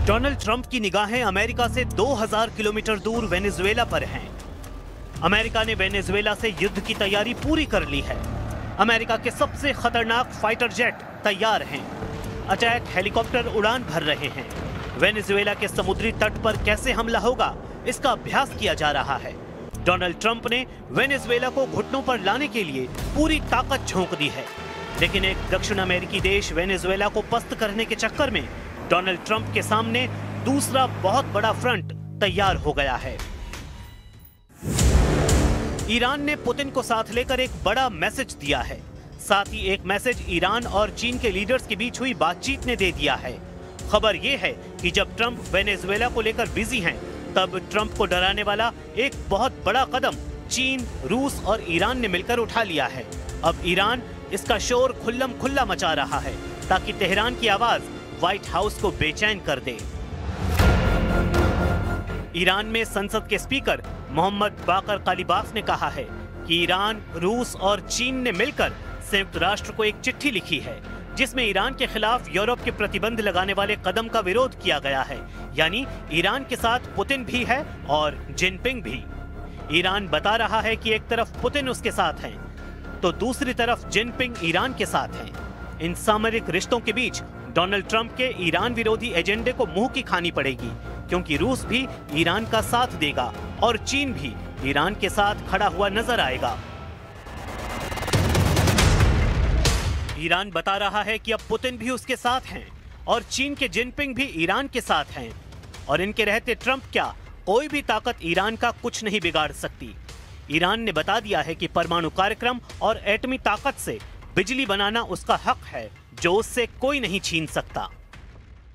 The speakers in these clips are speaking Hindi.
डोनाल्ड ट्रंप की निगाहें अमेरिका से 2000 किलोमीटर दूर वेनेजुएला पर हैं। अमेरिका ने वेनेजुएला से युद्ध की तैयारी पूरी कर ली है। अमेरिका के सबसे खतरनाक फाइटर जेट तैयार हैं। अटैक हेलीकॉप्टर उड़ान भर रहे हैं। वेनेजुएला के समुद्री तट पर कैसे हमला होगा, इसका अभ्यास किया जा रहा है। डोनाल्ड ट्रंप ने वेनेजुएला को घुटनों पर लाने के लिए पूरी ताकत झोंक दी है, लेकिन एक दक्षिण अमेरिकी देश वेनेजुएला को पस्त करने के चक्कर में डोनाल्ड ट्रंप के सामने दूसरा बहुत बड़ा फ्रंट तैयार हो गया है। ईरान ने पुतिन को साथ लेकर एक बड़ा मैसेज दिया है। साथ ही एक मैसेज ईरान और चीन के लीडर्स के बीच हुई बातचीत ने दे दिया है। खबर यह है कि जब ट्रंप वेनेजुएला को लेकर बिजी हैं, तब ट्रंप को डराने वाला एक बहुत बड़ा कदम चीन, रूस और ईरान ने मिलकर उठा लिया है। अब ईरान इसका शोर खुल्लम खुल्ला मचा रहा है ताकि तेहरान की आवाज व्हाइट हाउस को बेचैन कर दे। ईरान में संसद के स्पीकर मोहम्मद बाकर कालिबाफ ने कहा है कि ईरान, रूस और चीन ने मिलकर संयुक्त राष्ट्र को एक चिट्ठी लिखी है जिसमें ईरान के खिलाफ यूरोप के प्रतिबंध लगाने वाले कदम का विरोध किया गया है। यानी ईरान के साथ पुतिन भी है और जिनपिंग भी। ईरान बता रहा है कि एक तरफ पुतिन उसके साथ हैं, तो दूसरी तरफ जिनपिंग ईरान के साथ हैं। इन सामरिक रिश्तों के बीच डोनाल्ड ट्रंप के ईरान विरोधी एजेंडे को मुंह की खानी पड़ेगी, क्योंकि रूस भी ईरान का साथ देगा और चीन भी ईरान के साथ खड़ा हुआ नजर आएगा। ईरान बता रहा है कि अब पुतिन भी उसके साथ हैं और चीन के जिनपिंग भी ईरान के साथ हैं, और इनके रहते ट्रंप क्या, कोई भी ताकत ईरान का कुछ नहीं बिगाड़ सकती। ईरान ने बता दिया है कि परमाणु कार्यक्रम और एटमी ताकत से बिजली बनाना उसका हक है, जो उससे कोई नहीं छीन सकता।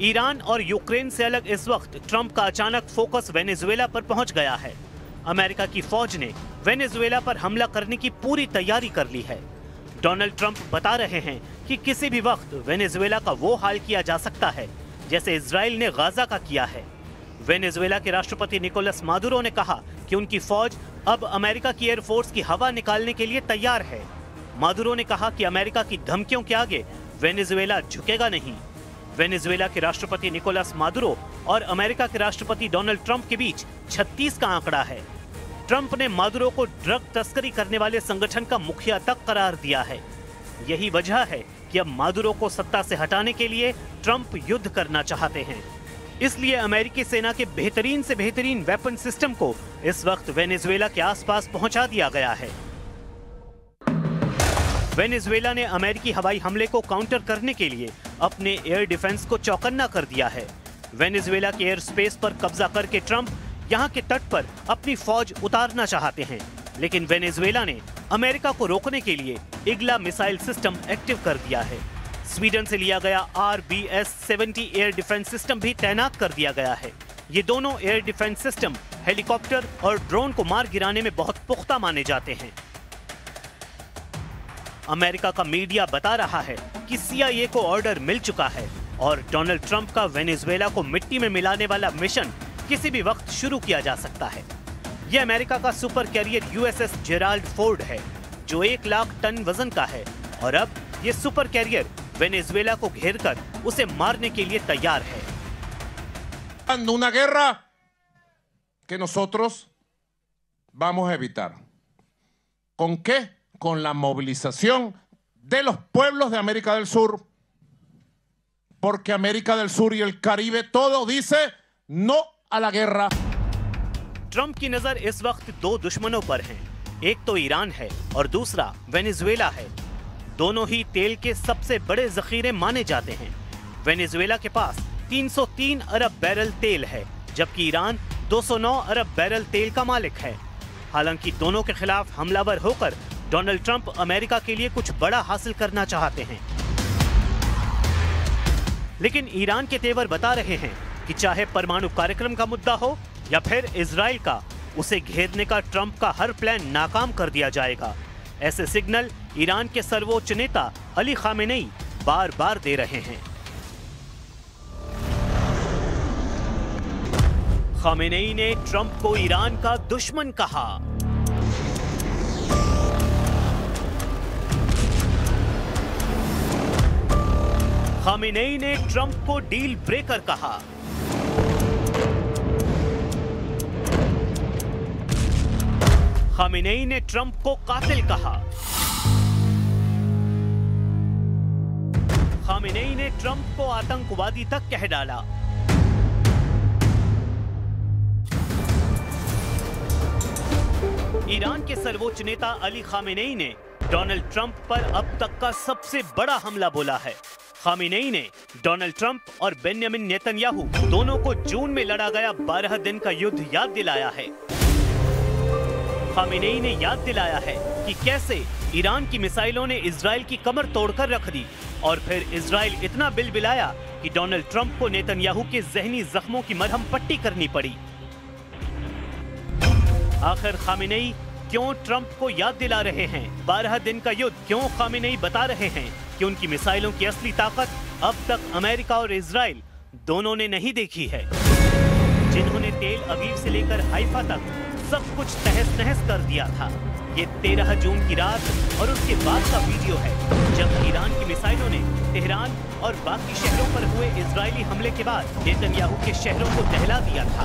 ईरान और यूक्रेन से अलग इस वक्त ट्रंप का अचानक फोकस वेनेजुएला पर पहुंच गया है। अमेरिका की फौज ने वेनेजुएला पर हमला करने की पूरी तैयारी कर ली है। डोनाल्ड ट्रंप बता रहे हैं कि किसी भी वक्त वेनेजुएला का वो हाल किया जा सकता है जैसे इजराइल ने गाजा का किया है। वेनेजुएला के राष्ट्रपति निकोलस मादुरो ने कहा कि उनकी फौज अब अमेरिका की एयरफोर्स की हवा निकालने के लिए तैयार है। मादुरो ने कहा कि अमेरिका की धमकियों के आगे वेनेजुएला झुकेगा नहीं। वेनेजुएला के राष्ट्रपति निकोलस मादुरो और अमेरिका के राष्ट्रपति डोनाल्ड ट्रंप के बीच 36 का आंकड़ा है। ट्रंप ने मादुरो को ड्रग तस्करी करने वाले संगठन का मुखिया तक करार दिया है। यही वजह है कि अब मादुरो को सत्ता से हटाने के लिए ट्रंप युद्ध करना चाहते हैं। इसलिए अमेरिकी सेना के बेहतरीन से बेहतरीन वेपन सिस्टम को इस वक्त वेनेजुएला के आसपास पहुंचा दिया गया है। वेनेजुएला ने अमेरिकी हवाई हमले को काउंटर करने के लिए अपने एयर डिफेंस को चौकन्ना कर दिया है। वेनेजुएला के एयर स्पेस पर कब्जा करके ट्रंप यहां के तट पर अपनी फौज उतारना चाहते हैं, लेकिन वेनेजुएला ने अमेरिका को रोकने के लिए इग्ला मिसाइल सिस्टम एक्टिव कर दिया है। स्वीडन से लिया गया RBS-70 एयर डिफेंस सिस्टम भी तैनात कर दिया गया है। ये दोनों एयर डिफेंस सिस्टम हेलीकॉप्टर और ड्रोन को मार गिराने में बहुत पुख्ता माने जाते हैं। अमेरिका का मीडिया बता रहा है कि CIA को ऑर्डर मिल चुका है और डोनाल्ड ट्रंप का वेनेजुएला को मिट्टी में मिलाने वाला मिशन किसी भी वक्त शुरू किया जा सकता है। यह अमेरिका का super carrier USS Gerald Ford है, जो 1 लाख टन वजन का है, और अब यह सुपर कैरियर वेनेजुएला को घेरकर उसे मारने के लिए तैयार है। Una guerra que nosotros vamos a evitar. ¿Con qué? Con la movilización de los pueblos de América del Sur, porque América del Sur y el Caribe todo dice no a la guerra. Trump की नजर इस वक्त 2 दुश्मनों पर हैं। एक तो ईरान है और दूसरा वेनेजुएला है। दोनों ही तेल के सबसे बड़े जखीरे माने जाते हैं। वेनेजुएला के पास 303 अरब बैरल तेल है, जबकि ईरान 209 अरब बैरल तेल का मालिक है। हालांकि दोनों के खिलाफ हमलावर होकर डोनाल्ड ट्रंप अमेरिका के लिए कुछ बड़ा हासिल करना चाहते हैं, लेकिन ईरान के तेवर बता रहे हैं कि चाहे परमाणु कार्यक्रम का मुद्दा हो या फिर इजराइल का, उसे घेरने का ट्रंप का हर प्लान नाकाम कर दिया जाएगा। ऐसे सिग्नल ईरान के सर्वोच्च नेता अली खामेनेई बार बार दे रहे हैं। खामेनेई ने ट्रंप को ईरान का दुश्मन कहा। खामेनेई ने ट्रंप को डील ब्रेकर कहा। खामेनेई ने ट्रंप को कातिल कहा। खामेनेई ने ट्रंप को आतंकवादी तक कह डाला। ईरान के सर्वोच्च नेता अली खामेनेई ने डोनाल्ड ट्रंप पर अब तक का सबसे बड़ा हमला बोला है। खामेनेई ने डोनाल्ड ट्रंप और बेंजामिन नेतन्याहू दोनों को जून में लड़ा गया 12 दिन का युद्ध याद दिलाया है। खामेनेई ने याद दिलाया है कि कैसे ईरान की मिसाइलों ने इजराइल की कमर तोड़कर रख दी और फिर इजराइल इतना बिलबिलाया कि डोनाल्ड ट्रंप को नेतन्याहू के जहनी जख्मों की मरहम पट्टी करनी पड़ी। आखिर खामेनेई क्यों ट्रंप को याद दिला रहे हैं 12 दिन का युद्ध? क्यों खामेनेई बता रहे हैं कि उनकी मिसाइलों की असली ताकत अब तक अमेरिका और इजराइल दोनों ने नहीं देखी है, जिन्होंने तेल अवीव से लेकर हाइफा तक सब कुछ तहस नहस कर दिया था। ये 13 जून की रात और उसके बाद का वीडियो है जब ईरान की मिसाइलों ने तेहरान और बाकी शहरों पर हुए इजरायली हमले के बाद नेतन्याहू के शहरों को दहला दिया था।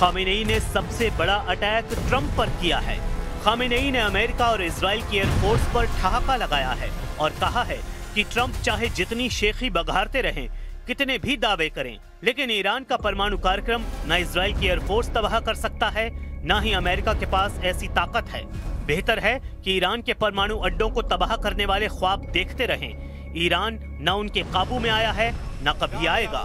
खामेनेई ने सबसे बड़ा अटैक ट्रंप पर किया है। खामेनेई ने अमेरिका और इजराइल की एयरफोर्स पर ठहाका लगाया है और कहा है कि ट्रंप चाहे जितनी शेखी बघारते रहें, कितने भी दावे करें, लेकिन ईरान का परमाणु कार्यक्रम न इजराइल की एयरफोर्स तबाह कर सकता है, न ही अमेरिका के पास ऐसी ताकत है। बेहतर है कि ईरान के परमाणु अड्डों को तबाह करने वाले ख्वाब देखते रहें। ईरान न उनके काबू में आया है, न कभी आएगा।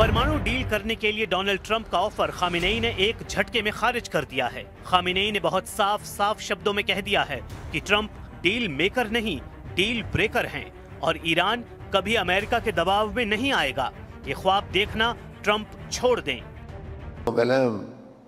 परमाणु डील करने के लिए डोनाल्ड ट्रंप का ऑफर खामेनेई ने एक झटके में खारिज कर दिया है। खामेनेई ने बहुत साफ शब्दों में कह दिया है कि ट्रंप डील मेकर नहीं, डील ब्रेकर हैं और ईरान कभी अमेरिका के दबाव में नहीं आएगा। ये ख्वाब देखना ट्रंप छोड़ दें।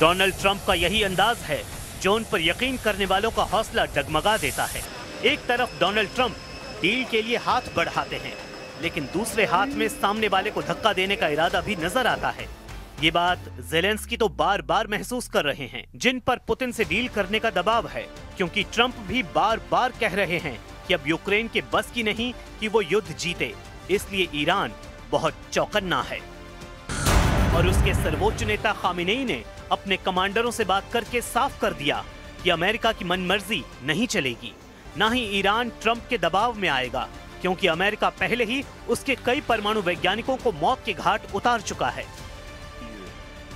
डोनाल्ड ट्रंप का यही अंदाज है जो उन पर यकीन करने वालों का हौसला डगमगा देता है। एक तरफ डोनाल्ड ट्रंप डील के लिए हाथ बढ़ाते हैं, लेकिन दूसरे हाथ में सामने वाले को धक्का देने का इरादा भी नजर आता है। ये बात ज़ेलेंस्की तो बार बार महसूस कर रहे हैं, जिन पर पुतिन से डील करने का दबाव है, क्योंकि ट्रंप भी बार बार कह रहे हैं कि अब यूक्रेन के बस की नहीं कि वो युद्ध जीते, इसलिए ईरान बहुत चौकन्ना है। और उसके सर्वोच्च नेता खामेनेई ने अपने कमांडरों से बात करके साफ कर दिया कि अमेरिका की मनमर्जी नहीं चलेगी, न ही ईरान ट्रंप के दबाव में आएगा, क्योंकि अमेरिका पहले ही उसके कई परमाणु वैज्ञानिकों को मौत के घाट उतार चुका है।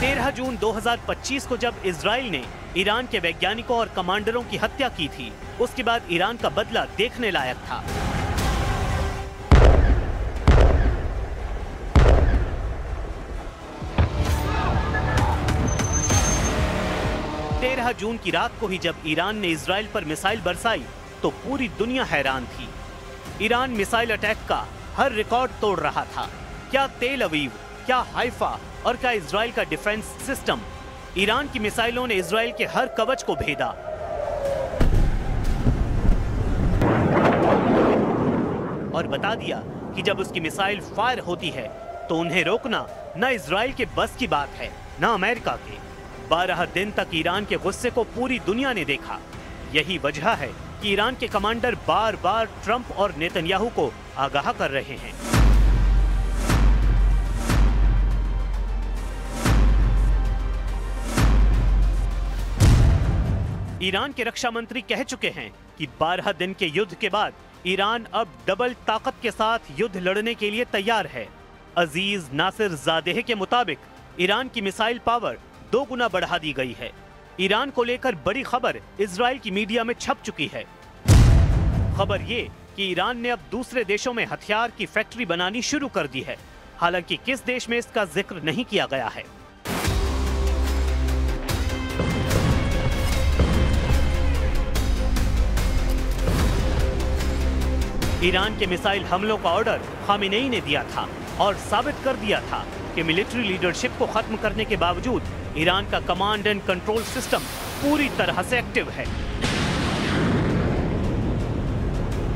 13 जून 2025 को जब इजराइल ने ईरान के वैज्ञानिकों और कमांडरों की हत्या की थी, उसके बाद ईरान का बदला देखने लायक था। जून की रात को ही जब ईरान ने इजराइल पर मिसाइल बरसाई तो पूरी दुनिया हैरान थी। ईरान मिसाइल अटैक का हर रिकॉर्ड तोड़ रहा था। क्या तेल अवीव, क्या हाइफा और क्या इजराइल का डिफेंस सिस्टम, ईरान की मिसाइलों ने इजराइल के हर कवच को भेदा। और बता दिया कि जब उसकी मिसाइल फायर होती है तो उन्हें रोकना न इजराइल के बस की बात है न अमेरिका के। 12 दिन तक ईरान के गुस्से को पूरी दुनिया ने देखा। यही वजह है कि ईरान के कमांडर बार बार ट्रंप और नेतन्याहू को आगाह कर रहे हैं। ईरान के रक्षा मंत्री कह चुके हैं कि 12 दिन के युद्ध के बाद ईरान अब डबल ताकत के साथ युद्ध लड़ने के लिए तैयार है। अजीज नासिर ज़ादेह के मुताबिक ईरान की मिसाइल पावर 2 गुना बढ़ा दी गई है। ईरान को लेकर बड़ी खबर इजराइल की मीडिया में छप चुकी है। खबर ये कि ईरान ने अब दूसरे देशों में हथियार की फैक्ट्री बनानी शुरू कर दी है। हालांकि किस देश में इसका जिक्र नहीं किया गया है। ईरान के मिसाइल हमलों का ऑर्डर खामेनेई ने दिया था और साबित कर दिया था कि मिलिट्री लीडरशिप को खत्म करने के बावजूद ईरान का कमांड एंड कंट्रोल सिस्टम पूरी तरह से एक्टिव है।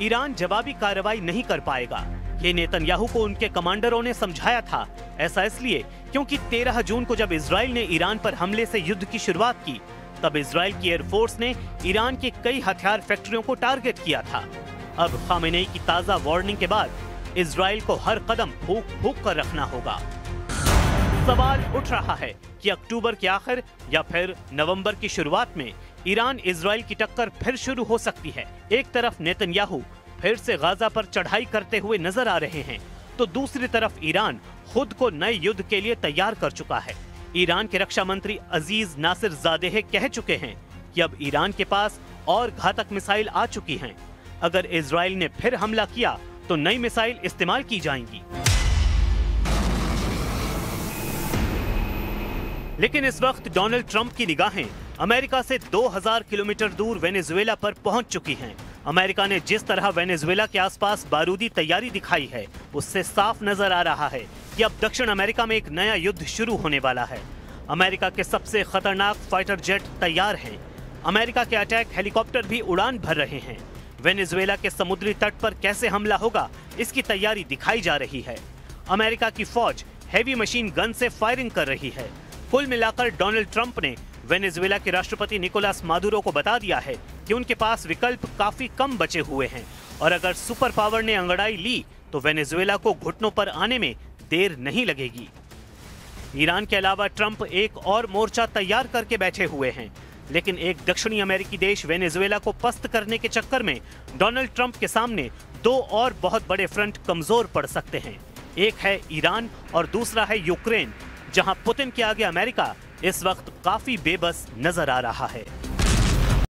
ईरान जवाबी कार्रवाई नहीं कर पाएगा, ये नेतन्याहू को उनके कमांडरों ने समझाया था। ऐसा इसलिए क्योंकि 13 जून को जब इजराइल ने ईरान पर हमले से युद्ध की शुरुआत की, तब इजराइल की एयरफोर्स ने ईरान की कई हथियार फैक्ट्रियों को टारगेट किया था। अब खामेनेई की ताजा वार्निंग के बाद इजराइल को हर कदम फूंक फूंक कर रखना होगा। सवाल उठ रहा है कि अक्टूबर के आखिर या फिर नवंबर की शुरुआत में ईरान इजराइल की टक्कर फिर शुरू हो सकती है। एक तरफ नेतन्याहू फिर से गाजा पर चढ़ाई करते हुए नजर आ रहे हैं, तो दूसरी तरफ ईरान खुद को नए युद्ध के लिए तैयार कर चुका है। ईरान के रक्षा मंत्री अजीज नासिर ज़ादेह कह चुके हैं कि अब ईरान के पास और घातक मिसाइल आ चुकी हैं। अगर इजराइल ने फिर हमला किया तो नई मिसाइल इस्तेमाल की जाएंगी। लेकिन इस वक्त डोनाल्ड ट्रंप की निगाहें अमेरिका से 2000 किलोमीटर दूर वेनेजुएला पर पहुंच चुकी हैं। अमेरिका ने जिस तरह वेनेजुएला के आसपास बारूदी तैयारी दिखाई है, उससे साफ नजर आ रहा है कि अब दक्षिण अमेरिका में एक नया युद्ध शुरू होने वाला है। अमेरिका के सबसे खतरनाक फाइटर जेट तैयार हैं। अमेरिका के अटैक हेलीकॉप्टर भी उड़ान भर रहे हैं। वेनेजुएला के समुद्री तट पर कैसे हमला होगा, इसकी तैयारी दिखाई जा रही है। अमेरिका की फौज हेवी मशीन गन से फायरिंग कर रही है। कुल मिलाकर डोनाल्ड ट्रंप ने वेनेजुएला के राष्ट्रपति निकोलस मादुरो को बता दिया है कि उनके पास विकल्प काफी कम बचे हुए हैं और अगर सुपर पावर ने अंगड़ाई ली तो वेनेजुएला को घुटनों पर आने में देर नहीं लगेगी। ईरान के अलावा ट्रंप एक और मोर्चा तैयार करके बैठे हुए हैं, लेकिन एक दक्षिणी अमेरिकी देश वेनेजुएला को पस्त करने के चक्कर में डोनाल्ड ट्रंप के सामने 2 और बहुत बड़े फ्रंट कमजोर पड़ सकते हैं। एक है ईरान और दूसरा है यूक्रेन, जहां पुतिन के आगे अमेरिका इस वक्त काफी बेबस नजर आ रहा है।